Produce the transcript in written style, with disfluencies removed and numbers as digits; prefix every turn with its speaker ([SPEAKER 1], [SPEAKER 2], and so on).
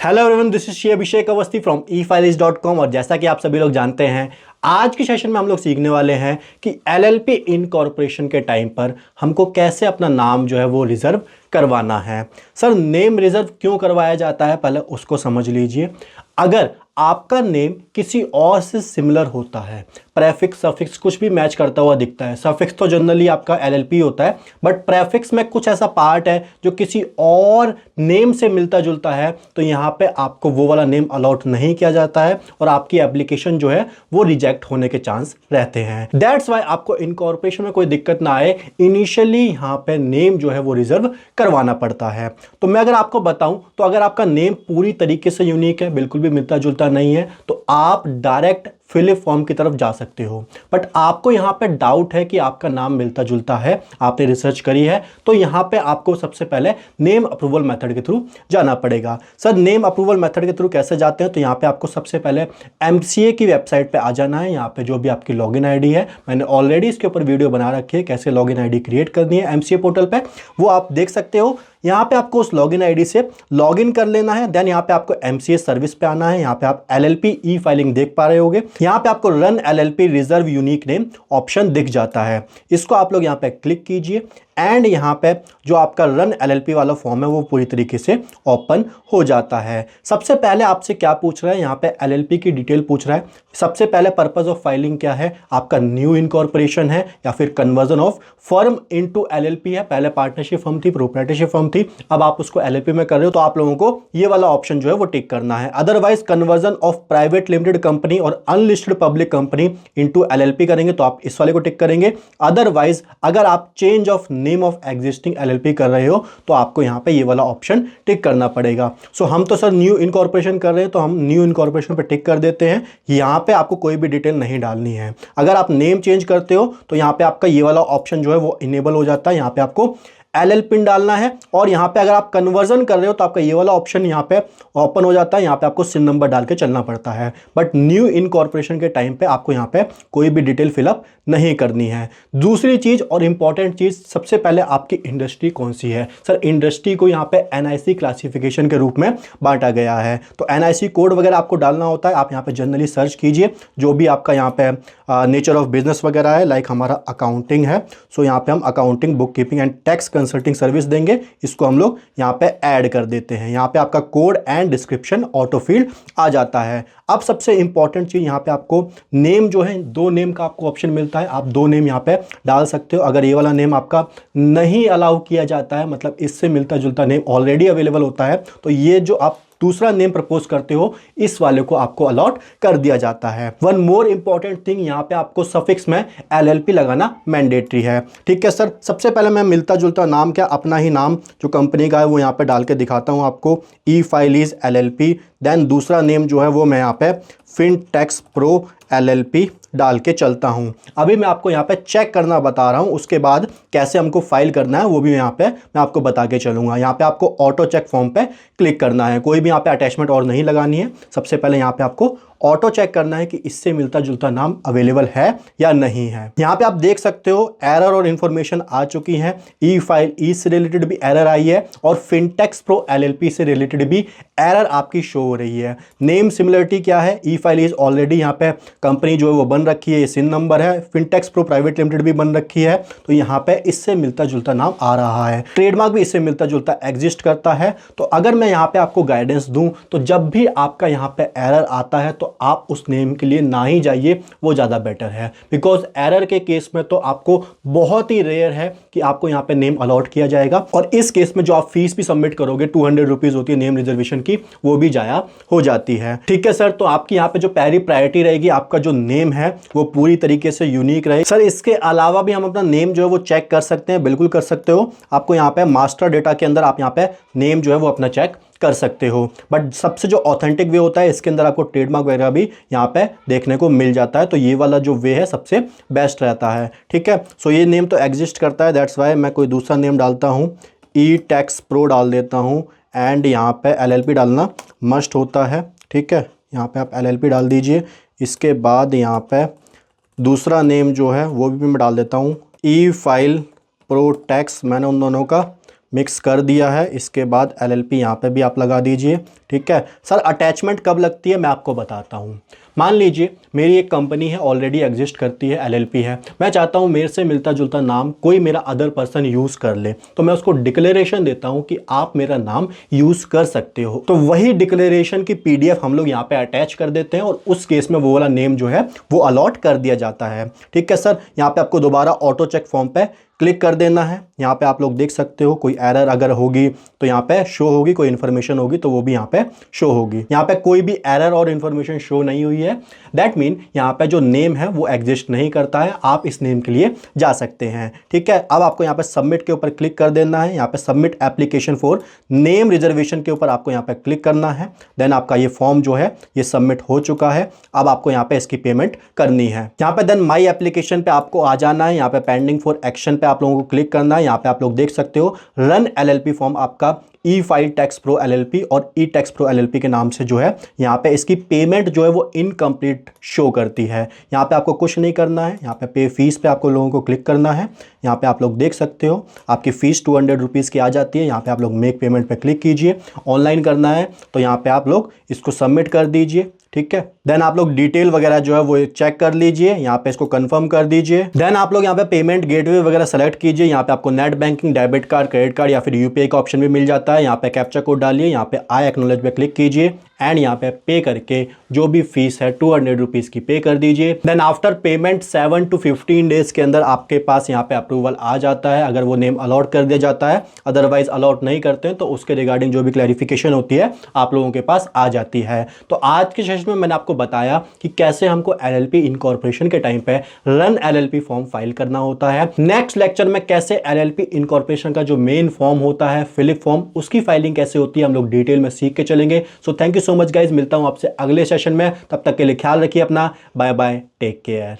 [SPEAKER 1] Hello everyone, this is Shri Abhishek Awasthi from efiles.com। और जैसा कि आप सभी लोग जानते हैं, आज के सेशन में हम लोग सीखने वाले हैं कि एलएलपी इनकॉर्पोरेशन के टाइम पर हमको कैसे अपना नाम जो है वो रिजर्व करवाना है। सर, नेम रिजर्व क्यों करवाया जाता है, पहले उसको समझ लीजिए। अगर आपका नेम किसी और से सिमिलर होता है, प्रेफिक्स सफिक्स कुछ भी मैच करता हुआ दिखता है, सफिक्स तो जनरली आपका एलएलपी होता है, बट प्रेफिक्स में कुछ ऐसा पार्ट है जो किसी और नेम से मिलता जुलता है, तो यहाँ पे आपको वो वाला नेम अलॉट नहीं किया जाता है और आपकी एप्लीकेशन जो है वो रिजेक्ट होने के चांस रहते हैं। दैट्स वाई आपको इनकॉर्पोरेशन में कोई दिक्कत ना आए, इनिशियली यहाँ पे नेम जो है वो रिजर्व करवाना पड़ता है। तो मैं अगर आपको बताऊं, तो अगर आपका नेम पूरी तरीके से यूनिक है, बिल्कुल भी मिलता जुलता नहीं है, तो आप डायरेक्ट फिल फॉर्म की तरफ जा सकते हो। बट आपको यहां पे डाउट है कि आपका नाम मिलता जुलता है, आपने रिसर्च करी है, तो यहां पे आपको सबसे पहले नेम अप्रूवल मेथड के थ्रू जाना पड़ेगा। सर, नेम अप्रूवल मेथड के थ्रू कैसे जाते हैं? तो यहां पे आपको सबसे पहले एमसीए की वेबसाइट पे आ जाना है। यहां पे जो भी आपकी लॉगिन आईडी है, मैंने ऑलरेडी इसके ऊपर वीडियो बना रखी है कैसे लॉगिन आईडी क्रिएट करनी है एमसीए पोर्टल पे, वो आप देख सकते हो। यहां पे आपको उस लॉगिन आईडी से लॉगिन कर लेना है। देन यहां पे आपको एमसीए सर्विस पे आना है। यहां पे आप एलएलपी ई फाइलिंग देख पा रहे होगे। यहां पे आपको run LLP reserve unique name option दिख जाता है, इसको आप लोग यहां पे क्लिक कीजिए एंड यहां पे जो आपका रन एलएलपी वाला फॉर्म है वो पूरी तरीके से ओपन हो जाता है। सबसे पहले आपसे क्या पूछ रहा है, यहां पे एलएलपी की डिटेल पूछ रहा है। सबसे पहले पर्पस ऑफ फाइलिंग क्या है, आपका न्यू इनकॉर्पोरेशन है या फिर conversion of firm into LLP है। पहले पार्टनरशिप फर्म थी, प्रोप्राइटरशिप फर्म थी, अब आप उसको एलएलपी में कर रहे हो, तो आप लोगों को ये वाला ऑप्शन जो है वो टिक करना है। Otherwise conversion of private limited company और unlisted public company into LLP करेंगे तो आप इस वाले को टिक करेंगे। अदरवाइज अगर आप change of name of existing LLP कर रहे हो तो आपको यहां पे ये वाला ऑप्शन टिक करना पड़ेगा। सो हम तो सर न्यू इनकॉर्पोरेशन कर रहे हैं, तो हम न्यू इनकॉर्पोरेशन पे टिक कर देते हैं। यहां पे आपको कोई भी डिटेल नहीं डालनी है। अगर आप नेम चेंज करते हो तो यहां पे आपका ये वाला ऑप्शन जो है वो इनेबल हो जाता है। यहां पे आपको एलएल पिन डालना है और यहां पे अगर आप कन्वर्जन कर रहे हो तो आपका ये वाला ऑप्शन यहां पे ओपन हो जाता है। यहां पे आपको सिन नंबर डाल के चलना पड़ता है, बट न्यू इनकॉर्पोरेशन के टाइम पे आपको यहां पे कोई भी डिटेल फिलअप नहीं करनी है। दूसरी चीज और इंपॉर्टेंट चीज, सबसे पहले आपकी इंडस्ट्री कौन सी है। सर, इंडस्ट्री को यहां पे एनआईसी क्लासिफिकेशन के रूप में बांटा गया है, तो एनआईसी कोड वगैरह आपको डालना होता है। आप यहां पे जनरली सर्च कीजिए जो भी आपका यहां पे नेचर ऑफ बिजनेस वगैरह है, लाइक हमारा अकाउंटिंग है, सो यहां पे हम accounting, book keeping and tax consulting service देंगे, इसको हम लोग यहाँ पे ऐड कर देते हैं। यहाँ पे आपका code and description auto field आ जाता है। अब सबसे इंपॉर्टेंट चीज, यहाँ पे आपको नेम जो है, दो नेम का आपको ऑप्शन मिलता है, आप दो नेम यहाँ पे डाल सकते हो। अगर ये वाला नेम आपका नहीं अलाउ किया जाता है, मतलब इससे मिलता जुलता नेम ऑलरेडी अवेलेबल होता है, तो ये जो आप दूसरा नेम प्रपोज करते हो इस वाले को आपको अलॉट कर दिया जाता है। वन मोर इंपॉर्टेंट थिंग, यहाँ पे आपको सफिक्स में एलएलपी लगाना मैंडेटरी है। ठीक है सर, सबसे पहले मैं मिलता जुलता नाम क्या, अपना ही नाम जो कंपनी का है वो यहाँ पे डाल के दिखाता हूँ आपको, ई फाइलीज एलएलपी। देन दूसरा नेम जो है वो मैं यहाँ पे फिनटेक्स प्रो एलएलपी डाल के चलता हूं। अभी मैं आपको यहाँ पे चेक करना बता रहा हूं, उसके बाद कैसे हमको फाइल करना है वो भी यहाँ पे मैं आपको बता के चलूंगा। यहाँ पे आपको ऑटो चेक फॉर्म पे क्लिक करना है, कोई भी यहाँ पे अटैचमेंट और नहीं लगानी है। सबसे पहले यहाँ पे आपको ऑटो चेक करना है कि इससे मिलता जुलता नाम अवेलेबल है या नहीं है। यहाँ पे आप देख सकते हो एरर और इंफॉर्मेशन आ चुकी है। ई फाइल ई से रिलेटेड भी एरर आई है और फिनटेक्स प्रो एलएलपी से रिलेटेड भी एरर आपकी शो हो रही है। नेम सिमिलरिटी क्या है, ई फाइल इज ऑलरेडी यहाँ पे कंपनी जो है वो बन रखी है, ये सिन नंबर है। फिनटेक्स प्रो प्राइवेट लिमिटेड भी बन रखी है, तो यहाँ पे इससे मिलता जुलता नाम आ रहा है। ट्रेडमार्क भी इससे मिलता जुलता एग्जिस्ट करता है। तो अगर मैं यहाँ पे आपको गाइडेंस दूं, तो जब भी आपका यहाँ पे एरर आता है तो आप उस नेम के लिए ना ही जाइए, वो ज़्यादा बेटर है। बिकॉज एरर के केस में तो आपको बहुत ही रेयर है कि आपको यहाँ पे नेम अलॉट किया जाएगा, और इस केस में जो आप फीस भी सबमिट करोगे 200 रुपीज होती है नेम रिजर्वेशन की, वो भी जाया हो जाती है। ठीक है सर, तो आपकी यहाँ पे जो पहली प्रायोरिटी रहेगी, आपका जो नेम है वो पूरी तरीके से यूनिक रहे। सर, इसके अलावा भी हम अपना नेम जो है वो चेक कर सकते हैं, बिल्कुल कर सकते हो। आपको यहाँ पे मास्टर डेटा के अंदर आप यहाँ पे नेम जो है वो अपना चेक कर सकते हो, बट सबसे जो ऑथेंटिक वे होता है इसके अंदर आपको ट्रेडमार्क वगैरह भी यहाँ पे देखने को मिल जाता है, तो ये वाला जो वे है सबसे बेस्ट रहता है। ठीक है, सो ये नेम तो एग्जिस्ट करता है, दैट्स वाई मैं कोई दूसरा नेम डालता हूँ, ई टैक्स प्रो डाल देता हूँ एंड यहाँ पे एलएलपी डालना मस्ट होता है। ठीक है, यहाँ पे आप एलएलपी डाल दीजिए। इसके बाद यहाँ पे दूसरा नेम जो है वो भी मैं डाल देता हूँ, ई फाइल प्रो टैक्स, मैंने उन दोनों का मिक्स कर दिया है। इसके बाद LLP यहाँ पे भी आप लगा दीजिए। ठीक है सर, अटैचमेंट कब लगती है मैं आपको बताता हूँ। मान लीजिए मेरी एक कंपनी है, ऑलरेडी एग्जिस्ट करती है, LLP है, मैं चाहता हूँ मेरे से मिलता जुलता नाम कोई मेरा अदर पर्सन यूज़ कर ले, तो मैं उसको डिक्लेरेशन देता हूँ कि आप मेरा नाम यूज़ कर सकते हो। तो वही डिक्लेरेशन की PDF हम लोग यहाँ पे अटैच कर देते हैं और उस केस में वो वाला नेम जो है वो अलॉट कर दिया जाता है। ठीक है सर, यहाँ पे आपको दोबारा ऑटो चेक फॉर्म पे क्लिक कर देना है। यहाँ पे आप लोग देख सकते हो कोई एरर अगर होगी तो यहाँ पे शो होगी, कोई इन्फॉर्मेशन होगी तो वो भी यहाँ पे शो होगी। यहाँ पे कोई भी एरर और इन्फॉर्मेशन शो नहीं हुई है, दैट मीन यहाँ पे जो नेम है वो एग्जिस्ट नहीं करता है, आप इस नेम के लिए जा सकते हैं। ठीक है, अब आपको यहाँ पे सबमिट के ऊपर क्लिक कर देना है। यहाँ पे submit application for name reservation के ऊपर आपको यहाँ पे क्लिक करना है। देन आपका ये फॉर्म जो है ये सबमिट हो चुका है। अब आपको यहाँ पे इसकी पेमेंट करनी है। यहाँ पे देन माई एप्लीकेशन पे आपको आ जाना है। यहाँ पे पेंडिंग फॉर एक्शन पे आप लोगों को क्लिक करना है। यहाँ पे आप लोग देख सकते हो रन LLP फॉर्म आपका E-File Tax Pro LLP और E-Tax Pro LLP के नाम से जो है यहाँ पे इसकी पेमेंट जो है वो इनकम्प्लीट शो करती है। यहाँ पे आपको कुछ नहीं करना है, यहाँ पे फीस पे आपको लोगों को क्लिक करना है। यहाँ पे आप लोग देख सकते हो आपकी फ़ीस 200 रुपीज़ की आ जाती है। यहाँ पे आप लोग मेक पेमेंट पे क्लिक कीजिए। ऑनलाइन करना है तो यहाँ पे आप लोग इसको सबमिट कर दीजिए। ठीक है, देन आप लोग डिटेल वगैरह जो है वो चेक कर लीजिए, यहाँ पे इसको कंफर्म कर दीजिए। देन आप लोग यहाँ पे पेमेंट गेटवे वगैरह सेलेक्ट कीजिए। यहाँ पे आपको net banking, debit card, credit card या फिर UPI का ऑप्शन भी मिल जाता है। यहाँ पे कैप्चा कोड डालिए, यहाँ पे आई एक्नॉलेज पे क्लिक कीजिए एंड यहाँ पे पे करके जो भी फीस है 200 रुपीज़ की पे कर दीजिए। Then after payment 7 to 15 days के अंदर आपके पास यहाँ पे अप्रूवल आ जाता है, अगर वो नेम अलॉट कर दिया जाता है। अदरवाइज अलॉट नहीं करते हैं तो उसके रिगार्डिंग जो भी क्लैरिफिकेशन होती है आप लोगों के पास आ जाती है। तो आज के सेशन में मैंने आपको बताया कि कैसे हमको LLP इनकॉर्पोरेशन के टाइम पे रन LLP फॉर्म फाइल करना होता है। नेक्स्ट लेक्चर में कैसे LLP इनकॉर्पोरेशन का जो मेन फॉर्म होता है फिलिप फॉर्म, उसकी फाइलिंग कैसे होती है हम लोग डिटेल में सीख के चलेंगे। So thank you so much guys, मिलता हूं आपसे अगले सेशन में। तब तक के लिए ख्याल रखिए अपना। Bye bye, take care.